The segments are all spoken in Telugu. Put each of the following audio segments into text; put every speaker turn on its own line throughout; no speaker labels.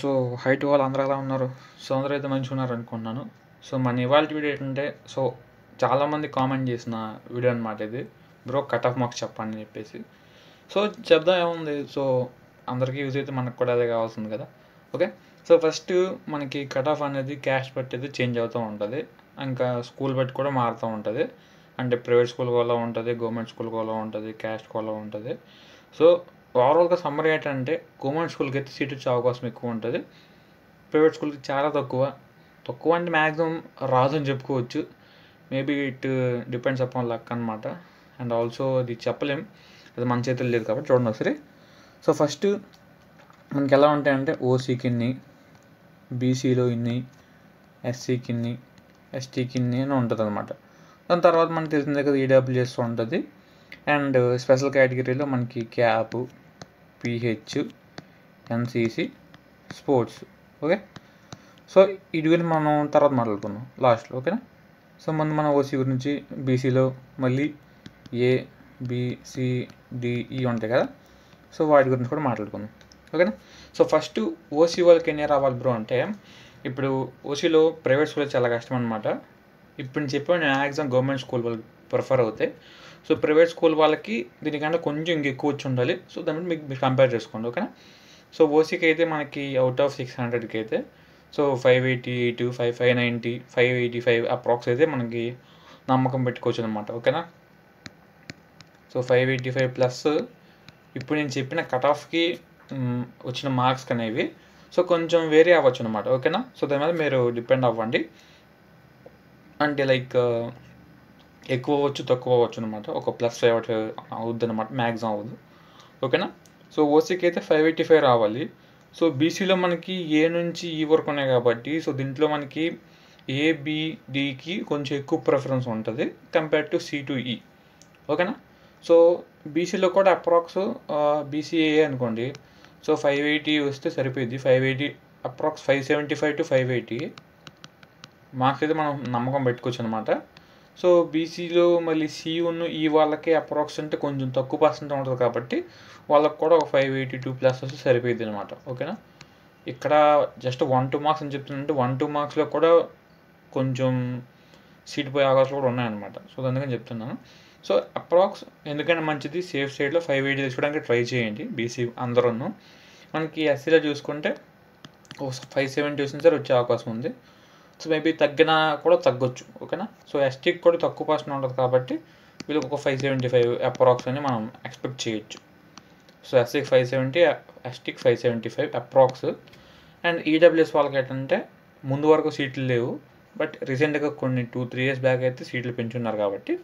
సో హై టు ఆల్ అందరూ ఎలా ఉన్నారు? సో అందరూ అయితే మంచిగా ఉన్నారు అనుకుంటున్నాను. సో మన ఇవాల్టి వీడియో ఏంటంటే చాలామంది కామెంట్ చేసిన వీడియో అనమాట ఇది. బ్రో కట్ ఆఫ్ మార్క్స్ చెప్పండి అని చెప్పేసి. సో చెప్దాం ఏముంది. సో అందరికీ యూజ్ అయితే మనకు కూడా అదే కావాల్సింది కదా. ఓకే. సో ఫస్ట్ మనకి కట్ ఆఫ్ అనేది క్యాస్ట్ బట్టి అయితే చేంజ్ అవుతూ ఉంటుంది. ఇంకా స్కూల్ బట్టి కూడా మారుతూ ఉంటుంది. అంటే ప్రైవేట్ స్కూల్ కూడా ఉంటుంది, గవర్నమెంట్ స్కూల్ కూడా ఉంటుంది, క్యాస్ట్ కూడా ఉంటుంది. సో ఓవరాల్గా సమ్మర్ ఏంటంటే గవర్నమెంట్ స్కూల్కి అయితే సీట్ వచ్చే అవకాశం ఎక్కువ ఉంటుంది. ప్రైవేట్ స్కూల్కి చాలా తక్కువ అంటే మ్యాక్సిమం రాదు అని చెప్పుకోవచ్చు. Maybe it depends upon luck అనమాట. అండ్ ఆల్సో అది చెప్పలేం, అది మన చేతులు లేదు కాబట్టి చూడండి ఒకసారి. సో ఫస్ట్ మనకి ఎలా ఉంటాయంటే ఓసీకి ఇన్ని, బీసీలో ఇన్ని, ఎస్సీకి ఇన్ని, ఎస్టీకి ఇన్ని అని ఉంటుంది అనమాట. దాని తర్వాత మనకి తెలిసిందే కదా ఈడబ్ల్యూఎస్ ఉంటుంది. అండ్ స్పెషల్ కేటగిరీలో మనకి cap, pH, NCC, sports. Okay. So వీటి గురించి మనం తర్వాత మాట్లాడుకుందాం లాస్ట్లో. ఓకేనా. సో ముందు మన ఓసీ గురించి, బీసీలో మళ్ళీ ఏ, బి, డి, ఈ ఉంటాయి కదా. సో వాటి గురించి కూడా మాట్లాడుకుందాం. ఓకేనా. సో ఫస్ట్ ఓసీ వాళ్ళకి ఎన్ని రావాలి బ్రో అంటే, ఇప్పుడు ఓసీలో ప్రైవేట్ స్కూల్ చాలా కష్టం అనమాట. ఇప్పుడు నేను చెప్పాను మ్యాక్సిమం గవర్నమెంట్ స్కూల్ వాళ్ళకి ప్రిఫర్ అవుతాయి. సో ప్రైవేట్ స్కూల్ వాళ్ళకి దీనికంటే కొంచెం ఇంకెక్కువ వచ్చి ఉండాలి. సో దాన్ని మీరు కంపేర్ చేసుకోండి. ఓకేనా. సో ఓసీకి అయితే మనకి అవుట్ ఆఫ్ 600కి అయితే సో 588, 590, 585 అప్రాక్స్ అయితే మనకి నమ్మకం పెట్టుకోవచ్చు అనమాట. ఓకేనా. సో 585 ప్లస్ ఇప్పుడు నేను చెప్పిన కట్ ఆఫ్కి వచ్చిన మార్క్స్ అనేవి సో కొంచెం వేరే అవ్వచ్చు అనమాట. ఓకేనా. సో దాని మీద మీరు డిపెండ్ అవ్వండి. అంటే లైక్ ఎక్కువ అవ్వచ్చు, తక్కువ అవ్వచ్చు అనమాట. ఒక +5 అవుద్ది అనమాట, మ్యాక్సిమం అవ్వదు. ఓకేనా. సో ఓసీకి అయితే 585 రావాలి. సో బీసీలో మనకి ఏ నుంచి ఈ వరకు ఉన్నాయి కాబట్టి సో దీంట్లో మనకి ఏబిడికి కొంచెం ఎక్కువ ప్రిఫరెన్స్ ఉంటుంది కంపేర్ టు సి టు ఈ. ఓకేనా. సో బీసీలో కూడా అప్రాక్స్ బీసీఏ అనుకోండి. సో 580 వస్తే సరిపోయింది. 580 అప్రాక్స్ 575 to 580 మార్క్స్ అయితే మనం నమ్మకం పెట్టుకోవచ్చు అనమాట. సో బీసీలో మళ్ళీ సి ఉన్న ఈ వాళ్ళకి అప్రాక్స్ అంటే కొంచెం తక్కువ పర్సెంట్ ఉంటుంది కాబట్టి వాళ్ళకి కూడా ఒక 582 ప్లస్ వస్తే సరిపోయింది అనమాట. ఓకేనా. ఇక్కడ జస్ట్ 1-2 మార్క్స్ అని చెప్తుందంటే 1-2 మార్క్స్లో కూడా కొంచెం సీట్ పోయే అవకాశాలు కూడా ఉన్నాయన్నమాట. సో అందుకని చెప్తున్నాను. సో అప్రాక్స్ ఎందుకంటే మంచిది, సేఫ్ సైడ్లో 580 తెచ్చుకోవడానికి ట్రై చేయండి బీసీ అందరూ. మనకి ఎస్సీలో చూసుకుంటే 570 వచ్చిన సార్ వచ్చే అవకాశం ఉంది. సో మేబీ తగ్గినా కూడా తగ్గొచ్చు. ఓకేనా. సో ఎస్టీకి కూడా తక్కువ పర్సెంట్ ఉంటుంది కాబట్టి వీళ్ళకి ఒక 575 అప్రాక్స్ అని మనం ఎక్స్పెక్ట్ చేయొచ్చు. సో ఎస్సీకి 570, ఎస్టీకి 575 అప్రాక్స్. అండ్ ఈడబ్ల్యూఎస్ వాళ్ళకి ఏంటంటే ముందు వరకు సీట్లు లేవు, బట్ రీసెంట్గా కొన్ని 2-3 years బ్యాక్ అయితే సీట్లు పెంచున్నారు కాబట్టి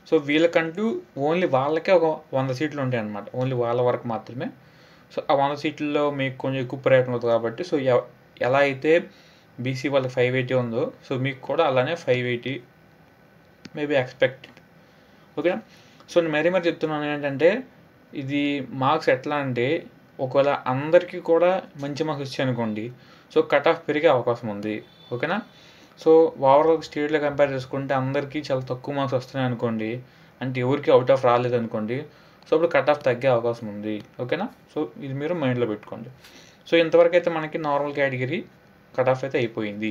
సో వీళ్ళకంటూ ఓన్లీ వాళ్ళకే ఒక 100 సీట్లు ఉంటాయి అన్నమాట. ఓన్లీ వాళ్ళ వరకు మాత్రమే. సో ఆ 100 సీట్లలో మీకు కొంచెం ఎక్కువ ప్రయత్నం అవుతుంది కాబట్టి సో ఎలా అయితే బీసీ వాళ్ళకి 580 ఉందో సో మీకు కూడా అలానే 580 మేబీ ఎక్స్పెక్టెడ్. ఓకేనా. సో నేను మరీ చెప్తున్నాను ఏంటంటే ఇది మార్క్స్ ఎట్లా అంటే ఒకవేళ అందరికీ కూడా మంచి మార్క్స్ వచ్చాయి అనుకోండి సో కట్ ఆఫ్ పెరిగే అవకాశం ఉంది. ఓకేనా. సో ఓవరాల్ స్టేట్లో కంపేర్ చేసుకుంటే అందరికీ చాలా తక్కువ మార్క్స్ వస్తున్నాయి అనుకోండి, అంటే ఎవరికి అవుట్ ఆఫ్ రాలేదు అనుకోండి, సో అప్పుడు కట్ ఆఫ్ తగ్గే అవకాశం ఉంది. ఓకేనా. సో ఇది మీరు మైండ్లో పెట్టుకోండి. సో ఇంతవరకు అయితే మనకి నార్మల్ కేటగిరీ కట్ ఆఫ్ అయితే అయిపోయింది.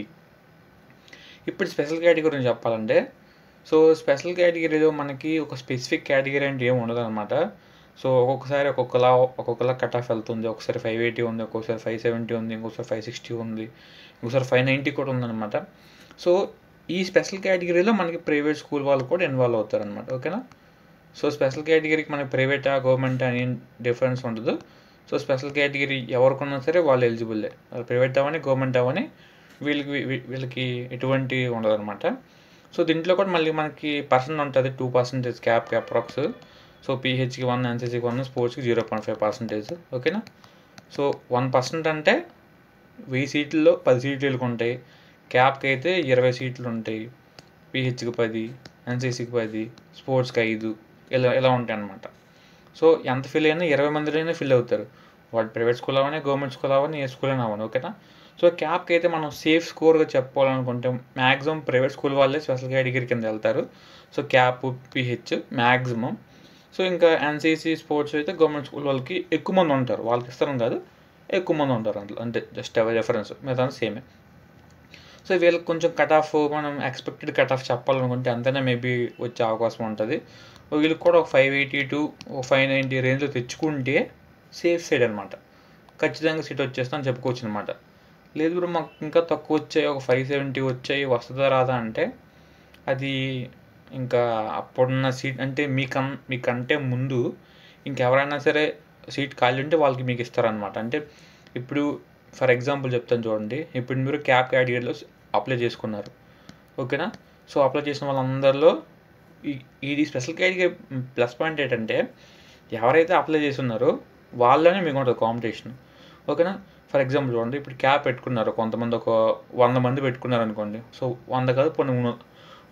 ఇప్పుడు స్పెషల్ కేటగిరీ గురించి చెప్పాలంటే సో స్పెషల్ కేటగిరీలో మనకి ఒక స్పెసిఫిక్ కేటగిరీ అంటే ఏమి ఉండదు అనమాట. సో ఒక్కొక్కసారి ఒక్కొక్కలా కట్ ఆఫ్ వెళ్తుంది. ఒకసారి 580 ఉంది, ఒక్కొక్కసారి 570 ఉంది, ఇంకొకసారి 560 ఉంది, ఇంకొకసారి 590 కూడా ఉందన్నమాట. సో ఈ స్పెషల్ కేటగిరీలో మనకి ప్రైవేట్ స్కూల్ వాళ్ళు కూడా ఇన్వాల్వ్ అవుతారనమాట. ఓకేనా. సో స్పెషల్ కేటగిరీకి మనకి ప్రైవేటా గవర్నమెంట్ అని డిఫరెన్స్ ఉండదు. సో స్పెషల్ కేటగిరీ ఎవరికన్నా సరే వాళ్ళు ఎలిజిబుల్లే, ప్రైవేట్ అవని గవర్నమెంట్ అవని వీళ్ళకి ఎటువంటి ఉండదు అనమాట. సో దీంట్లో కూడా మళ్ళీ మనకి పర్సెంట్ ఉంటుంది, 2% క్యాప్ అప్రాక్స్. సో పిహెచ్కి 1, ఎన్సీసీకి 1, స్పోర్ట్స్కి 0.5%. ఓకేనా. సో 1% అంటే 1000 సీట్లలో 10 సీట్లు ఉంటాయి. క్యాప్కి అయితే 20 సీట్లు ఉంటాయి, పిహెచ్కి 10, ఎన్సీసీకి 10, స్పోర్ట్స్కి 5 ఇలా ఉంటాయి అన్నమాట. సో ఎంత ఫిల్ అయినా 20 మందిలోనే ఫిల్ అవుతారు. వాడు ప్రైవేట్ స్కూల్ అవని, గవర్నమెంట్ స్కూల్ అవని, ఏ స్కూల్ అయినా అవని. ఓకేనా. సో క్యాప్కి అయితే మనం సేఫ్ స్కోర్గా చెప్పుకోవాలనుకుంటే మ్యాక్సిమం ప్రైవేట్ స్కూల్ వాళ్ళే స్పెషల్ కేటగిరీ కింద వెళ్తారు. So cap, pH maximum. So ఇంకా ఎన్సీసీ, స్పోర్ట్స్ అయితే గవర్నమెంట్ స్కూల్ వాళ్ళకి ఎక్కువ మంది ఉంటారు, వాళ్ళకి ఇస్తారని కాదు, ఎక్కువ మంది ఉంటారు అందులో, అంటే జస్ట్ రెఫరెన్స్ మిగతా సేమే. సో వీళ్ళకి కొంచెం కట్ ఆఫ్ మనం ఎక్స్పెక్టెడ్ కట్ ఆఫ్ చెప్పాలనుకుంటే అంతనే మేబీ వచ్చే అవకాశం ఉంటుంది. వీళ్ళకి కూడా ఒక 580 to 590 రేంజ్లో తెచ్చుకుంటే సేఫ్ సైడ్ అనమాట, ఖచ్చితంగా సీట్ వచ్చేస్తా చెప్పుకోవచ్చు అనమాట. లేదు బ్రో మాకు ఇంకా తక్కువ వచ్చాయి, ఒక 570 వచ్చాయి, వస్తుందా రాదా అంటే అది ఇంకా అప్పుడున్న సీట్ అంటే మీకంటే ముందు ఇంకెవరైనా సరే సీట్ ఖాళీ ఉంటే వాళ్ళకి మీకు ఇస్తారనమాట. అంటే ఇప్పుడు ఫర్ ఎగ్జాంపుల్ చెప్తాను చూడండి, ఇప్పుడు మీరు క్యాప్ కేటగిరీలో అప్లై చేసుకున్నారు, ఓకేనా. సో అప్లై చేసిన వాళ్ళందరిలో ఇది స్పెషల్ కేటగిరీ ప్లస్ పాయింట్ ఏంటంటే ఎవరైతే అప్లై చేసి ఉన్నారో వాళ్ళనే మీకు ఉంటుంది కాంపిటీషన్, ఓకేనా. ఫర్ ఎగ్జాంపుల్ చూడండి, ఇప్పుడు క్యాప్ పెట్టుకున్నారు కొంతమంది, ఒక 100 మంది పెట్టుకున్నారు అనుకోండి. సో 100 కాదు,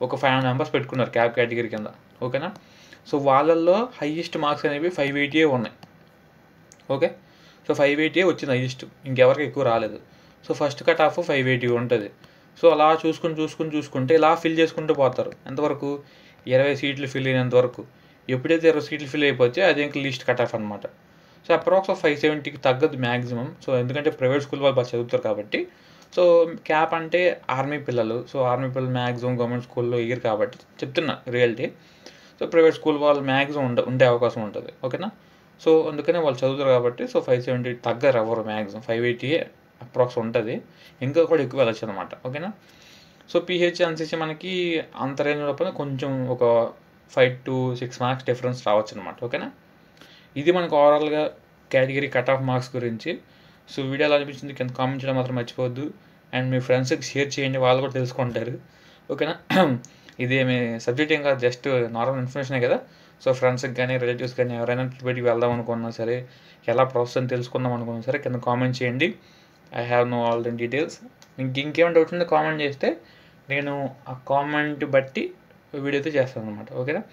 ఒక 500 మెంబర్స్ పెట్టుకున్నారు క్యాప్ కేటగిరీ కింద, ఓకేనా. సో వాళ్ళల్లో హైయెస్ట్ మార్క్స్ అనేవి 580 ఉన్నాయి, ఓకే. సో 580 వచ్చింది హైయెస్ట్, ఇంకెవరికి ఎక్కువ రాలేదు. సో ఫస్ట్ కట్ ఆఫ్ 580 ఉంటుంది. సో అలా చూసుకుంటే ఇలా ఫిల్ చేసుకుంటూ పోతారు ఎంతవరకు, 20 సీట్లు ఫిల్ అయినంత వరకు. ఎప్పుడైతే 20 సీట్లు ఫిల్ అయిపోతే అది ఇంకా లీస్ట్ కట్ ఆఫ్ అనమాట. సో అప్రాక్స్ 570కి తగ్గదు మ్యాక్సిమం. సో ఎందుకంటే ప్రైవేట్ స్కూల్ వాళ్ళు బాగా చదువుతారు కాబట్టి. సో క్యాప్ అంటే ఆర్మీ పిల్లలు, సో ఆర్మీ పిల్లలు మ్యాక్సిమం గవర్నమెంట్ స్కూల్లో ఎగిరు కాబట్టి చెప్తున్నా రియాలిటీ. సో ప్రైవేట్ స్కూల్ వాళ్ళు మ్యాక్సిమం ఉండే అవకాశం ఉంటుంది, ఓకేనా. సో అందుకనే వాళ్ళు చదువుతారు కాబట్టి సో 570 తగ్గరు ఎవరు, మ్యాక్సిమం 580 అప్రాక్స్ ఉంటుంది, ఇంకా కూడా ఎక్కువ వెళ్ళచ్చు అనమాట, ఓకేనా. సో పిహెచ్ ఎన్సీసీ మనకి అంత రేంజ్ లోపల కొంచెం ఒక 5 to 6 మార్క్స్ డిఫరెన్స్ రావచ్చు అనమాట, ఓకేనా. ఇది మనకు ఓవరాల్గా కేటగిరీ కట్ ఆఫ్ మార్క్స్ గురించి. సో వీడియో ఎలా అనిపించింది కింద కామెంట్ చేయడం మాత్రం మర్చిపోవద్దు. అండ్ మీ ఫ్రెండ్స్కి షేర్ చేయండి, వాళ్ళు కూడా తెలుసుకుంటారు, ఓకేనా. ఇది మీ సబ్జెక్ట్ ఏం కాదు, జస్ట్ నార్మల్ ఇన్ఫర్మేషనే కదా. సో ఫ్రెండ్స్కి కానీ రిలేటివ్స్ కానీ ఎవరైనా బయటికి వెళ్దాం అనుకున్నా సరే, ఎలా ప్రాసెస్ అని తెలుసుకుందాం అనుకున్నా సరే కింద కామెంట్ చేయండి. I have know all the details. ఇంకేమైనా డౌట్స్ ఉంటే కామెంట్ చేస్తే నేను ఆ కామెంట్ బట్టి వీడియో అయితే చేస్తాను అనమాట, ఓకేనా.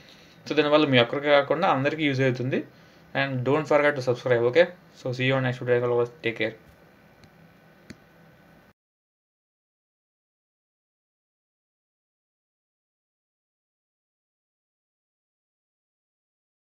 సో దానివల్ల మీ ఒక్కరికి కాకుండా అందరికీ యూజ్ అవుతుంది. And don't forget to subscribe, okay. So see you on next video. Take care.